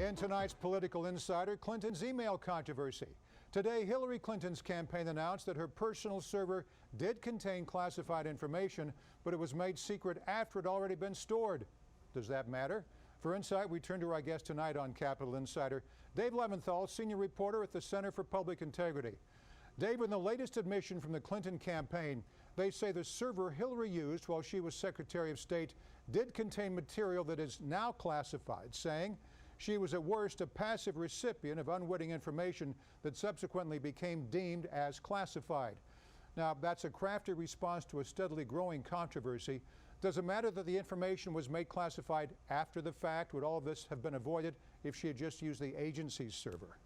In tonight's Political Insider, Clinton's email controversy. Today, Hillary Clinton's campaign announced that her personal server did contain classified information, but it was made secret after it had already been stored. Does that matter? For insight, we turn to our guest tonight on Capitol Insider, Dave Levinthal, senior reporter at the Center for Public Integrity. Dave, in the latest admission from the Clinton campaign, they say the server Hillary used while she was Secretary of State did contain material that is now classified, saying she was at worst a passive recipient of unwitting information that subsequently became deemed as classified. Now, that's a crafty response to a steadily growing controversy. Does it matter that the information was made classified after the fact? Would all of this have been avoided if she had just used the agency's server?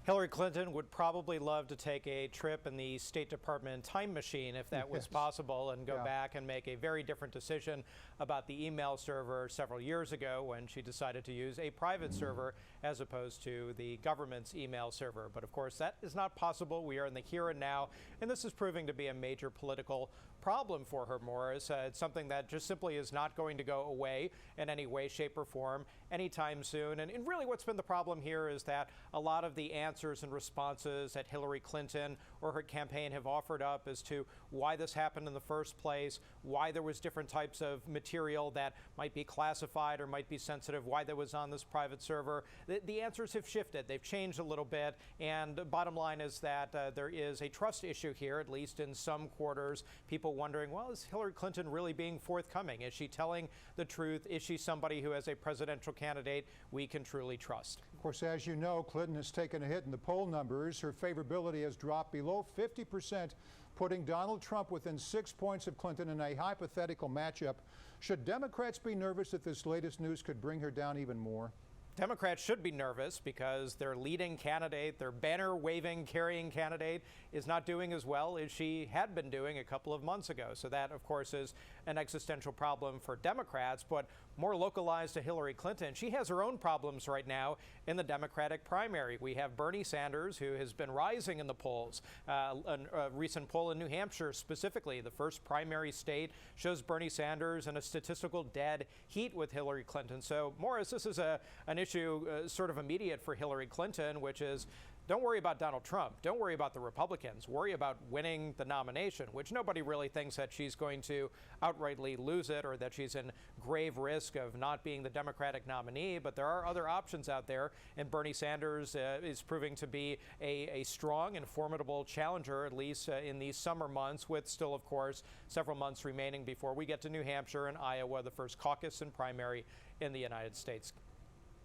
Hillary Clinton would probably love to take a trip in the State Department time machine if that was possible and go back and make a very different decision about the email server several years ago when she decided to use a private server as opposed to the government's email server. But of course, that is not possible. We are in the here and now, and this is proving to be a major political problem for her, Morris. It's something that just simply is not going to go away in any way, shape, or form anytime soon. And really what's been the problem here is that a lot of the answers and responses that Hillary Clinton or her campaign have offered up as to why this happened in the first place, why there was different types of material that might be classified or might be sensitive, why that was on this private server. The answers have shifted. They've changed a little bit. And the bottom line is that there is a trust issue here, at least in some quarters. People wondering, well, is Hillary Clinton really being forthcoming? Is she telling the truth? Is she somebody who, as a presidential candidate, we can truly trust? Of course, as you know, Clinton has taken a hit in the poll numbers. Her favorability has dropped below 50%, putting Donald Trump within 6 points of Clinton in a hypothetical matchup. Should Democrats be nervous that this latest news could bring her down even more? Democrats should be nervous because their leading candidate, their banner-waving, carrying candidate, is not doing as well as she had been doing a couple of months ago. So that, of course, is an existential problem for Democrats, but more localized to Hillary Clinton. She has her own problems right now in the Democratic primary. We have Bernie Sanders, who has been rising in the polls. A recent poll in New Hampshire, specifically, the first primary state, shows Bernie Sanders in a statistical dead heat with Hillary Clinton. So, Morris, this is an issue sort of immediate for Hillary Clinton, which is don't worry about Donald Trump. Don't worry about the Republicans. Worry about winning the nomination, which nobody really thinks that she's going to outrightly lose it or that she's in grave risk of not being the Democratic nominee. But there are other options out there, and Bernie Sanders is proving to be a strong and formidable challenger, at least in these summer months, with still, of course, several months remaining before we get to New Hampshire and Iowa, the first caucus and primary in the United States.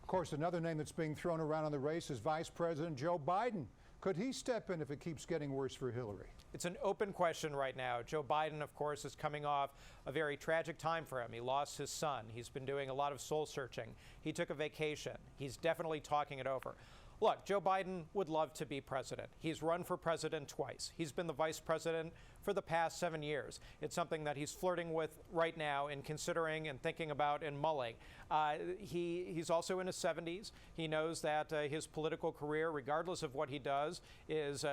Of course, another name that's being thrown around in the race is Vice President Joe Biden. Could he step in if it keeps getting worse for Hillary? It's an open question right now. Joe Biden, of course, is coming off a very tragic time for him. He lost his son. He's been doing a lot of soul searching. He took a vacation. He's definitely talking it over. Look, Joe Biden would love to be president. He's run for president twice. He's been the vice president for the past 7 years. It's something that he's flirting with right now and considering and thinking about and mulling. He's also in his 70s. He knows that his political career, regardless of what he does, is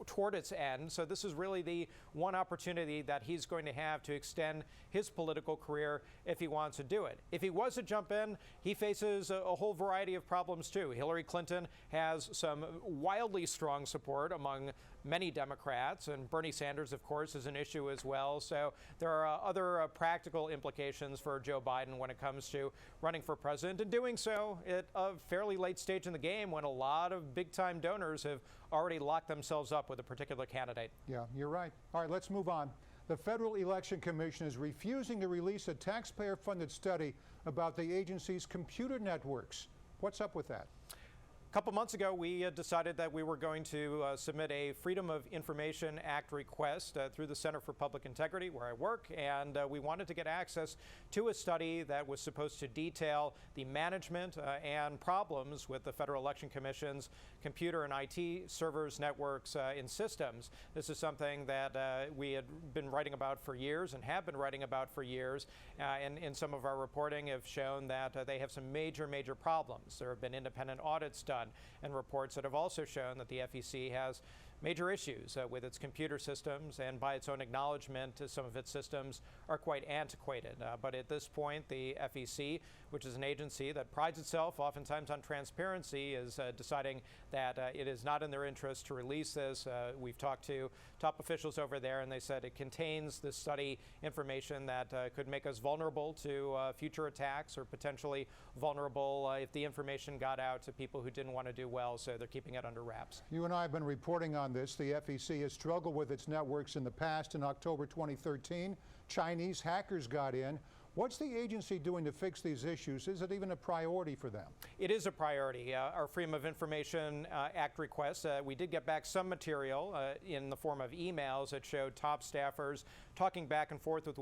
toward its end. So this is really the one opportunity that he's going to have to extend his political career if he wants to do it. If he was to jump in, he faces a whole variety of problems too. Hillary Clinton has some wildly strong support among many Democrats, and Bernie Sanders, of course, is an issue as well. So there are other practical implications for Joe Biden when it comes to running for president, and doing so at a fairly late stage in the game when a lot of big-time donors have already locked themselves up with a particular candidate. Yeah, you're right. All right, let's move on. The Federal Election Commission is refusing to release a taxpayer-funded study about the agency's computer networks. What's up with that? A couple months ago, we decided that we were going to submit a Freedom of Information Act request through the Center for Public Integrity, where I work, and we wanted to get access to a study that was supposed to detail the management and problems with the Federal Election Commission's computer and IT servers, networks, and systems. This is something that we had been writing about for years and have been writing about for years, and in some of our reporting have shown that they have some major problems. There have been independent audits done and reports that have also shown that the FEC has major issues with its computer systems, and by its own acknowledgement, some of its systems are quite antiquated. But at this point, the FEC, which is an agency that prides itself oftentimes on transparency, is deciding that it is not in their interest to release this. We've talked to top officials over there, and they said it contains this study information that could make us vulnerable to future attacks, or potentially vulnerable if the information got out to people who didn't want to do well, so they're keeping it under wraps. You and I have been reporting on this. The FEC has struggled with its networks in the past. In October 2013, Chinese hackers got in. What's the agency doing to fix these issues? Is it even a priority for them? It is a priority. Our Freedom of Information Act request, we did get back some material in the form of emails that showed top staffers talking back and forth with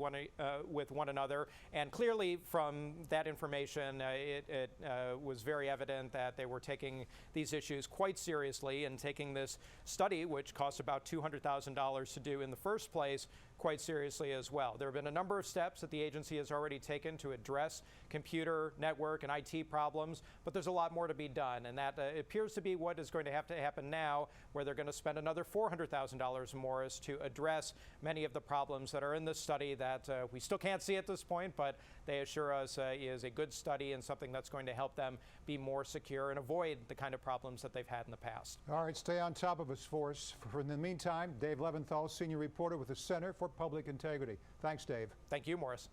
one another. And clearly from that information, it was very evident that they were taking these issues quite seriously and taking this study, which costs about $200,000 to do in the first place, quite seriously as well. There have been a number of steps that the agency has already taken to address computer, network, and IT problems, but there's a lot more to be done, and that appears to be what is going to have to happen now, where they're going to spend another $400,000 more to address many of the problems that are in this study that we still can't see at this point, but they assure us is a good study and something that's going to help them be more secure and avoid the kind of problems that they've had in the past. All right, stay on top of us for us. In the meantime, Dave Levinthal, senior reporter with the Center for Public Integrity. Thanks, Dave. Thank you, Morris.